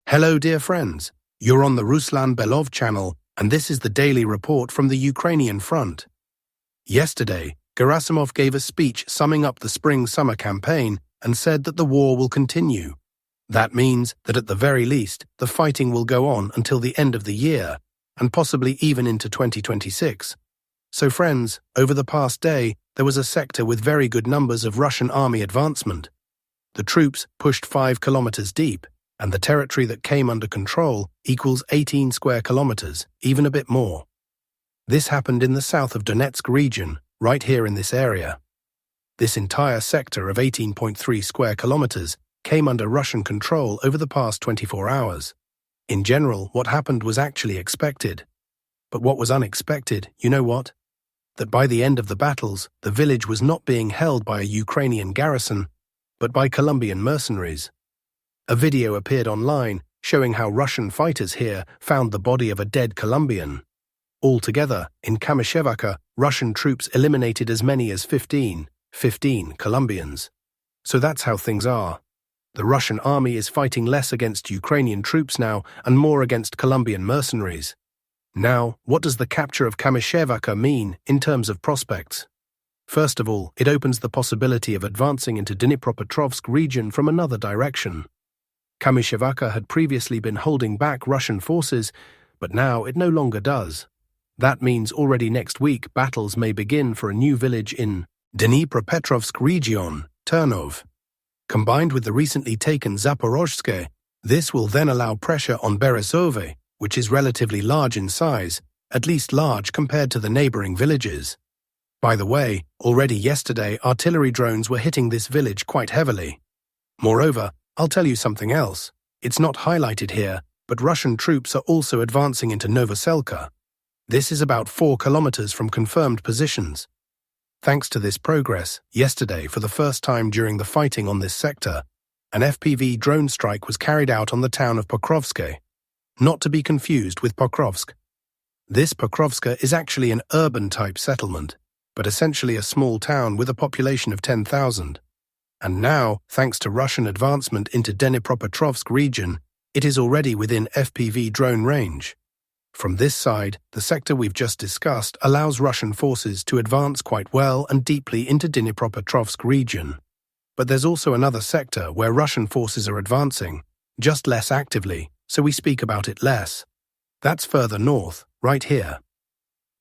Hello dear friends, you're on the Ruslan Belov channel and this is the daily report from the Ukrainian front. Yesterday, Gerasimov gave a speech summing up the spring-summer campaign and said that the war will continue. That means that at the very least, the fighting will go on until the end of the year and possibly even into 2026. So friends, over the past day, there was a sector with very good numbers of Russian army advancement. The troops pushed 5 kilometers deep, and the territory that came under control equals 18 square kilometers, even a bit more. This happened in the south of Donetsk region, right here in this area. This entire sector of 18.3 square kilometers came under Russian control over the past 24 hours. In general, what happened was actually expected. But what was unexpected, you know what? That by the end of the battles, the village was not being held by a Ukrainian garrison, but by Colombian mercenaries. A video appeared online showing how Russian fighters here found the body of a dead Colombian. Altogether, in Kamyshevaka, Russian troops eliminated as many as 15 Colombians. So that's how things are. The Russian army is fighting less against Ukrainian troops now and more against Colombian mercenaries. Now, what does the capture of Kamyshevaka mean in terms of prospects? First of all, it opens the possibility of advancing into Dnipropetrovsk region from another direction. Kamyshevaka had previously been holding back Russian forces, but now it no longer does. That means already next week battles may begin for a new village in Dnipropetrovsk region, Ternov. Combined with the recently taken Zaporozhske, this will then allow pressure on Berezove, which is relatively large in size, at least large compared to the neighboring villages. By the way, already yesterday artillery drones were hitting this village quite heavily. Moreover, I'll tell you something else. It's not highlighted here, but Russian troops are also advancing into Novoselka. This is about 4 kilometers from confirmed positions. Thanks to this progress, yesterday, for the first time during the fighting on this sector, an FPV drone strike was carried out on the town of Pokrovske, not to be confused with Pokrovsk. This Pokrovska is actually an urban-type settlement, but essentially a small town with a population of 10,000. And now, thanks to Russian advancement into Dnipropetrovsk region, it is already within FPV drone range. From this side, the sector we've just discussed allows Russian forces to advance quite well and deeply into Dnipropetrovsk region. But there's also another sector where Russian forces are advancing, just less actively, so we speak about it less. That's further north, right here.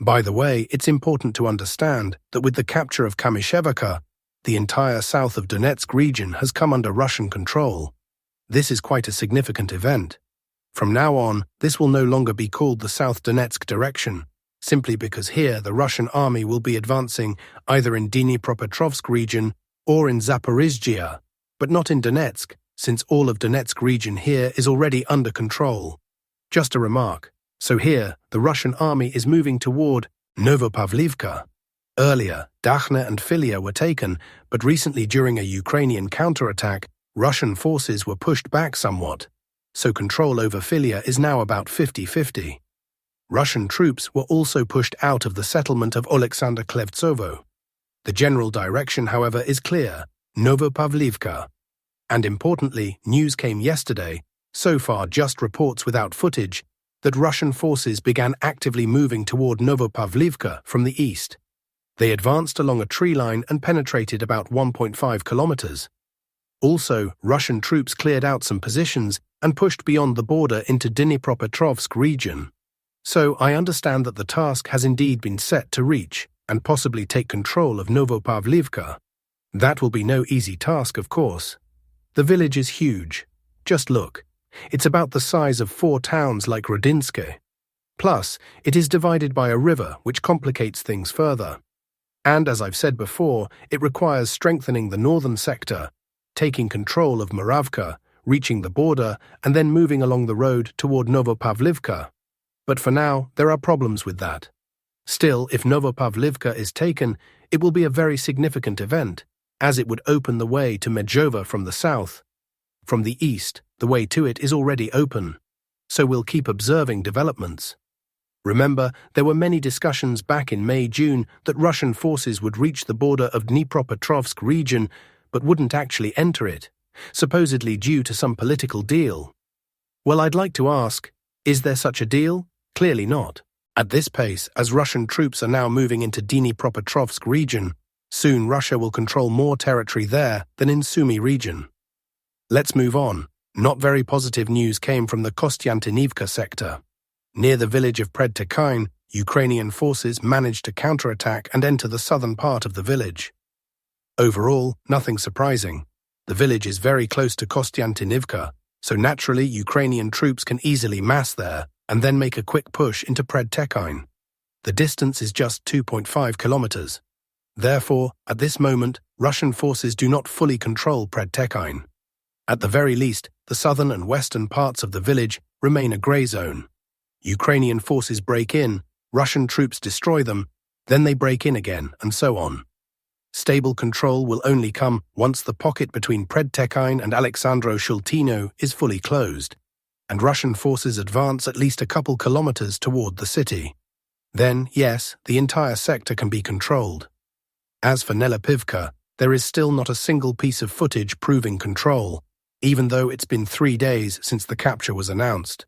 By the way, it's important to understand that with the capture of Kamyshevaka, the entire south of Donetsk region has come under Russian control. This is quite a significant event. From now on, this will no longer be called the South Donetsk direction, simply because here the Russian army will be advancing either in Dnipropetrovsk region or in Zaporizhzhia, but not in Donetsk, since all of Donetsk region here is already under control. Just a remark. So here, the Russian army is moving toward Novo Pavlivka. Earlier, Dakhne and Filia were taken, but recently during a Ukrainian counterattack, Russian forces were pushed back somewhat. So control over Filia is now about 50-50. Russian troops were also pushed out of the settlement of Oleksandr Klevtsovo. The general direction, however, is clear, Novo Pavlivka. And importantly, news came yesterday, so far just reports without footage, that Russian forces began actively moving toward Novo Pavlivka from the east. They advanced along a tree line and penetrated about 1.5 kilometers. Also, Russian troops cleared out some positions and pushed beyond the border into Dnipropetrovsk region. So I understand that the task has indeed been set to reach and possibly take control of Novo Pavlivka. That will be no easy task, of course. The village is huge. Just look. It's about the size of 4 towns like Rodinske. Plus, it is divided by a river, which complicates things further. And as I've said before, it requires strengthening the northern sector, taking control of Moravka, reaching the border, and then moving along the road toward Novo Pavlivka. But for now, there are problems with that. Still, if Novo Pavlivka is taken, it will be a very significant event, as it would open the way to Medjova from the south. From the east, the way to it is already open. So we'll keep observing developments. Remember, there were many discussions back in May-June that Russian forces would reach the border of Dnipropetrovsk region, but wouldn't actually enter it, supposedly due to some political deal. Well, I'd like to ask, is there such a deal? Clearly not. At this pace, as Russian troops are now moving into Dnipropetrovsk region, soon Russia will control more territory there than in Sumy region. Let's move on. Not very positive news came from the Kostiantynivka sector. Near the village of Predtekine, Ukrainian forces managed to counterattack and enter the southern part of the village. Overall, nothing surprising. The village is very close to Kostiantynivka, so naturally Ukrainian troops can easily mass there and then make a quick push into Predtekine. The distance is just 2.5 kilometers. Therefore, at this moment, Russian forces do not fully control Predtekine. At the very least, the southern and western parts of the village remain a grey zone. Ukrainian forces break in, Russian troops destroy them, then they break in again, and so on. Stable control will only come once the pocket between Predtekine and Alexandro-Shultino is fully closed, and Russian forces advance at least a couple kilometers toward the city. Then, yes, the entire sector can be controlled. As for Novo, there is still not a single piece of footage proving control, even though it's been 3 days since the capture was announced.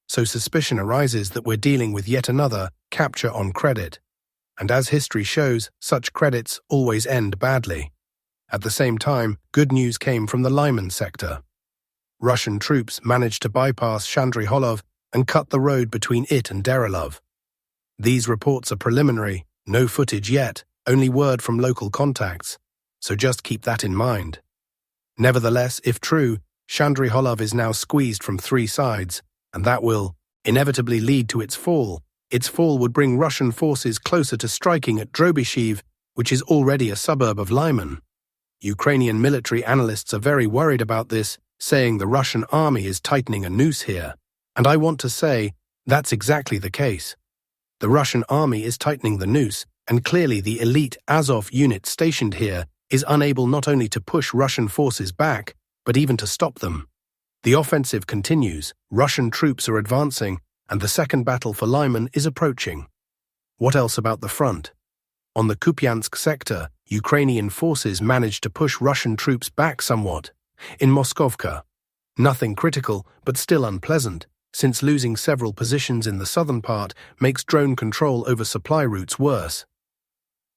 So suspicion arises that we're dealing with yet another capture on credit. And as history shows, such credits always end badly. At the same time, good news came from the Lyman sector. Russian troops managed to bypass Chandriholov and cut the road between it and Derelov. These reports are preliminary, no footage yet, only word from local contacts, so just keep that in mind. Nevertheless, if true, Chandriholov is now squeezed from 3 sides, and that will inevitably lead to its fall. Its fall would bring Russian forces closer to striking at Drobyshev, which is already a suburb of Lyman. Ukrainian military analysts are very worried about this, saying the Russian army is tightening a noose here. And I want to say, that's exactly the case. The Russian army is tightening the noose, and clearly the elite Azov unit stationed here is unable not only to push Russian forces back, but even to stop them. The offensive continues, Russian troops are advancing, and the second battle for Lyman is approaching. What else about the front? On the Kupiansk sector, Ukrainian forces managed to push Russian troops back somewhat. In Moskovka, nothing critical, but still unpleasant, since losing several positions in the southern part makes drone control over supply routes worse.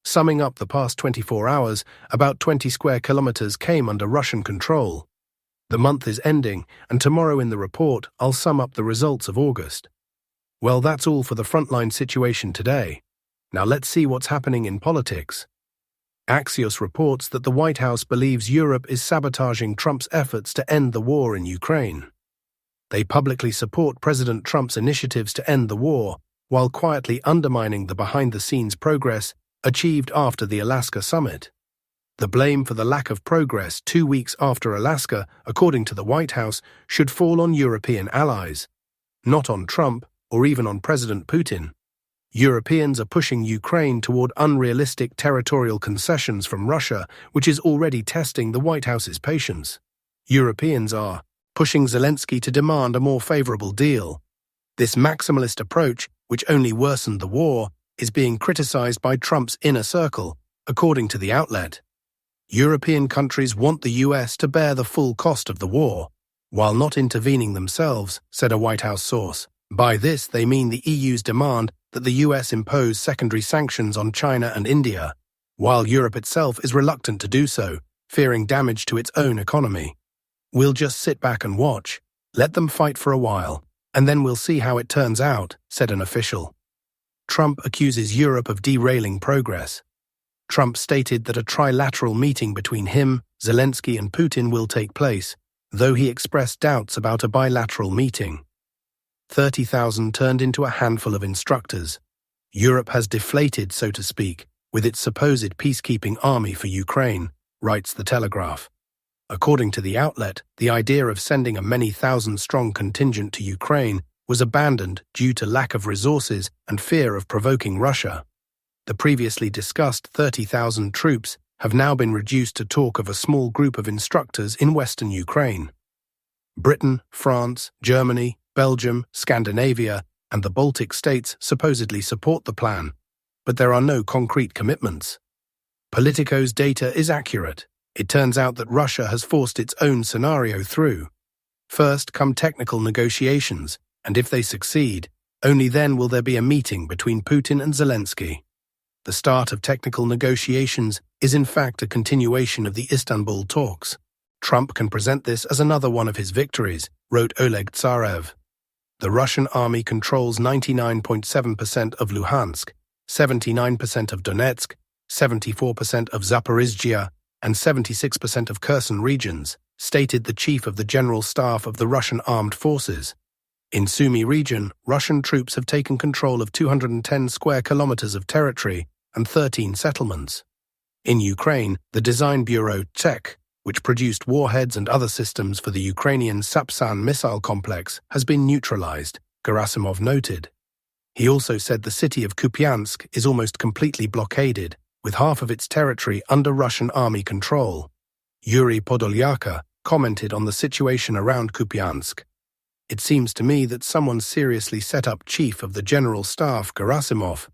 Summing up the past 24 hours, about 20 square kilometers came under Russian control. The month is ending, and tomorrow in the report I'll sum up the results of August. Well, that's all for the frontline situation today. Now let's see what's happening in politics. Axios reports that the White House believes Europe is sabotaging Trump's efforts to end the war in Ukraine. They publicly support President Trump's initiatives to end the war, while quietly undermining the behind-the-scenes progress achieved after the Alaska summit. The blame for the lack of progress 2 weeks after Alaska, according to the White House, should fall on European allies, not on Trump or even on President Putin. Europeans are pushing Ukraine toward unrealistic territorial concessions from Russia, which is already testing the White House's patience. Europeans are pushing Zelensky to demand a more favorable deal. This maximalist approach, which only worsened the war, is being criticized by Trump's inner circle, according to the outlet. European countries want the US to bear the full cost of the war, while not intervening themselves, said a White House source. By this, they mean the EU's demand that the US impose secondary sanctions on China and India, while Europe itself is reluctant to do so, fearing damage to its own economy. We'll just sit back and watch, let them fight for a while, and then we'll see how it turns out, said an official. Trump accuses Europe of derailing progress. Trump stated that a trilateral meeting between him, Zelensky and Putin will take place, though he expressed doubts about a bilateral meeting. 30,000 turned into a handful of instructors. Europe has deflated, so to speak, with its supposed peacekeeping army for Ukraine, writes The Telegraph. According to the outlet, the idea of sending a many thousand-strong contingent to Ukraine was abandoned due to lack of resources and fear of provoking Russia. The previously discussed 30,000 troops have now been reduced to talk of a small group of instructors in western Ukraine. Britain, France, Germany, Belgium, Scandinavia, and the Baltic states supposedly support the plan, but there are no concrete commitments. Politico's data is accurate. It turns out that Russia has forced its own scenario through. First come technical negotiations, and if they succeed, only then will there be a meeting between Putin and Zelensky. The start of technical negotiations is in fact a continuation of the Istanbul talks. Trump can present this as another one of his victories, wrote Oleg Tsarev. The Russian army controls 99.7% of Luhansk, 79% of Donetsk, 74% of Zaporizhzhia, and 76% of Kherson regions, stated the chief of the General Staff of the Russian Armed Forces. In Sumy region, Russian troops have taken control of 210 square kilometers of territory and 13 settlements. In Ukraine, the design bureau Czech, which produced warheads and other systems for the Ukrainian Sapsan missile complex, has been neutralized, Gerasimov noted. He also said the city of Kupiansk is almost completely blockaded, with half of its territory under Russian army control. Yuri Podolyaka commented on the situation around Kupiansk. It seems to me that someone seriously set up Chief of the General Staff, Gerasimov.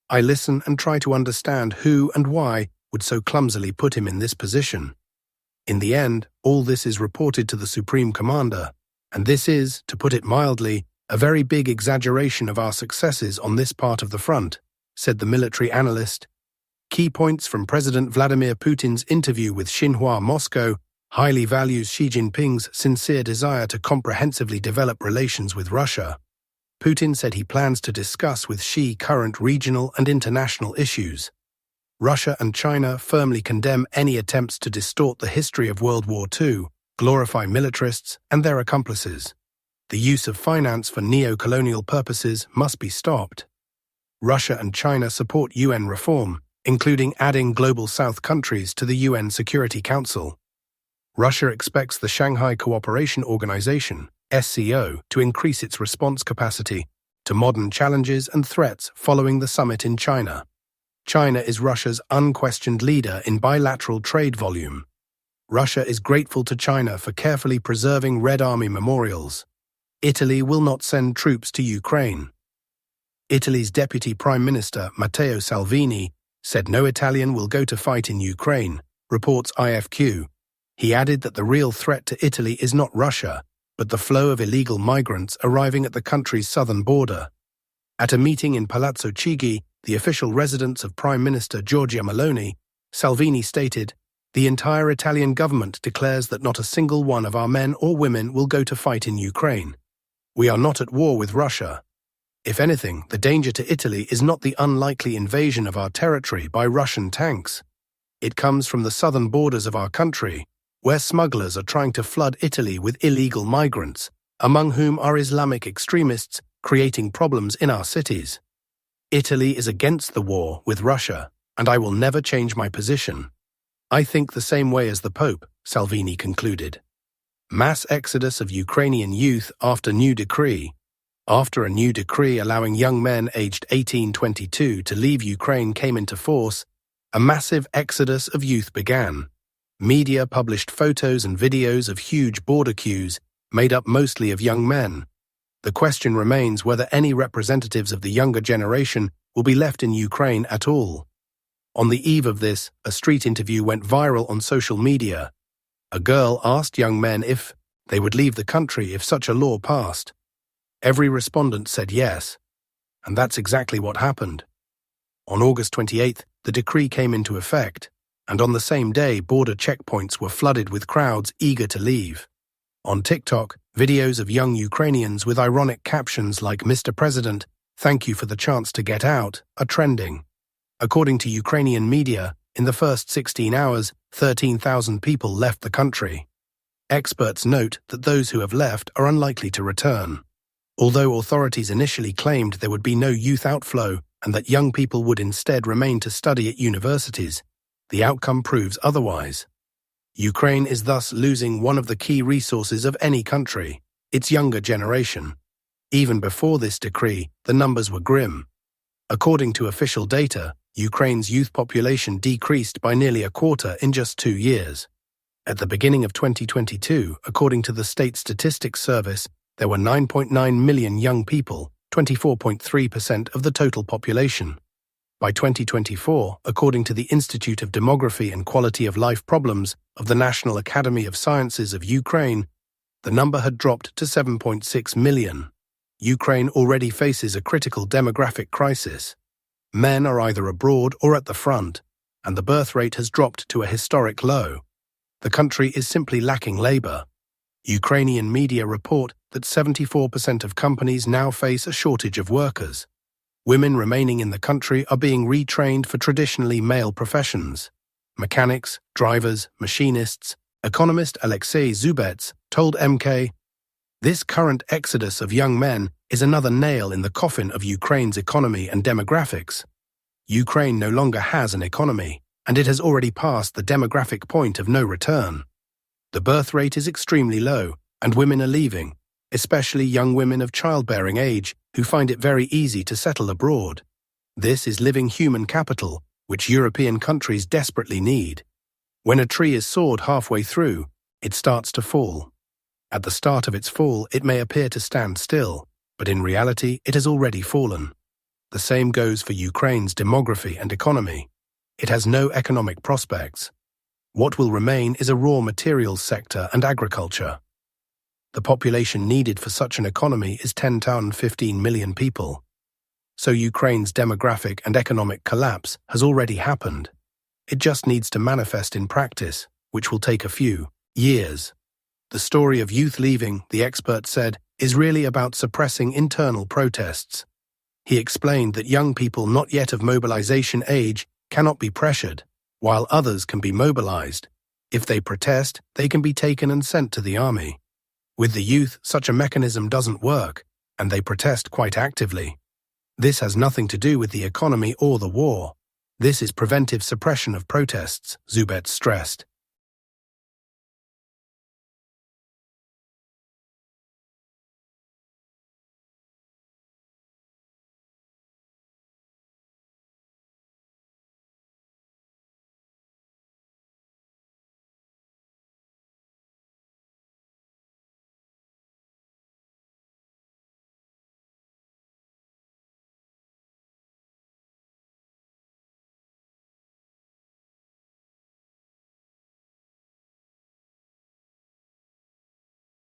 I listen and try to understand who and why would so clumsily put him in this position. In the end, all this is reported to the Supreme Commander, and this is, to put it mildly, a very big exaggeration of our successes on this part of the front, said the military analyst. Key points from President Vladimir Putin's interview with Xinhua Moscow highly values Xi Jinping's sincere desire to comprehensively develop relations with Russia. Putin said he plans to discuss with Xi current regional and international issues. Russia and China firmly condemn any attempts to distort the history of World War II, glorify militarists and their accomplices. The use of finance for neo-colonial purposes must be stopped. Russia and China support UN reform, including adding Global South countries to the UN Security Council. Russia expects the Shanghai Cooperation Organization, SCO, to increase its response capacity to modern challenges and threats following the summit in China. China is Russia's unquestioned leader in bilateral trade volume. Russia is grateful to China for carefully preserving Red Army memorials. Italy will not send troops to Ukraine. Italy's Deputy Prime Minister, Matteo Salvini, said no Italian will go to fight in Ukraine, reports IFQ. He added that the real threat to Italy is not Russia, but the flow of illegal migrants arriving at the country's southern border. At a meeting in Palazzo Chigi, the official residence of Prime Minister Giorgia Meloni, Salvini stated, "The entire Italian government declares that not a single one of our men or women will go to fight in Ukraine. We are not at war with Russia. If anything, the danger to Italy is not the unlikely invasion of our territory by Russian tanks. It comes from the southern borders of our country, where smugglers are trying to flood Italy with illegal migrants, among whom are Islamic extremists creating problems in our cities. Italy is against the war with Russia, and I will never change my position. I think the same way as the Pope," Salvini concluded. Mass exodus of Ukrainian youth after new decree. After a new decree allowing young men aged 18-22 to leave Ukraine came into force, a massive exodus of youth began. Media published photos and videos of huge border queues, made up mostly of young men. The question remains whether any representatives of the younger generation will be left in Ukraine at all. On the eve of this, a street interview went viral on social media. A girl asked young men if they would leave the country if such a law passed. Every respondent said yes, and that's exactly what happened. On August 28th, the decree came into effect, and on the same day, border checkpoints were flooded with crowds eager to leave. On TikTok, videos of young Ukrainians with ironic captions like "Mr. President, thank you for the chance to get out" are trending. According to Ukrainian media, in the first 16 hours, 13,000 people left the country. Experts note that those who have left are unlikely to return. Although authorities initially claimed there would be no youth outflow and that young people would instead remain to study at universities, the outcome proves otherwise. Ukraine is thus losing one of the key resources of any country, its younger generation. Even before this decree, the numbers were grim. According to official data, Ukraine's youth population decreased by nearly a quarter in just 2 years. At the beginning of 2022, according to the State Statistics Service, there were 9.9 million young people, 24.3% of the total population. By 2024, according to the Institute of Demography and Quality of Life Problems of the National Academy of Sciences of Ukraine, The number had dropped to 7.6 million. Ukraine already faces a critical demographic crisis. Men are either abroad or at the front, and the birth rate has dropped to a historic low. The country is simply lacking labor. Ukrainian media report that 74% of companies now face a shortage of workers. Women remaining in the country are being retrained for traditionally male professions. Mechanics, drivers, machinists. Economist Alexei Zubets told MK, "This current exodus of young men is another nail in the coffin of Ukraine's economy and demographics. Ukraine no longer has an economy, and it has already passed the demographic point of no return. The birth rate is extremely low, and women are leaving, especially young women of childbearing age who find it very easy to settle abroad. This is living human capital, which European countries desperately need. When a tree is sawed halfway through, it starts to fall. At the start of its fall, it may appear to stand still, but in reality, it has already fallen. The same goes for Ukraine's demography and economy. It has no economic prospects. What will remain is a raw materials sector and agriculture. The population needed for such an economy is 10 to 15 million people. So Ukraine's demographic and economic collapse has already happened. It just needs to manifest in practice, which will take a few years. The story of youth leaving, the expert said, is really about suppressing internal protests. He explained that young people not yet of mobilization age cannot be pressured, while others can be mobilized. If they protest, they can be taken and sent to the army. With the youth, such a mechanism doesn't work, and they protest quite actively. This has nothing to do with the economy or the war. This is preventive suppression of protests, Zubets stressed.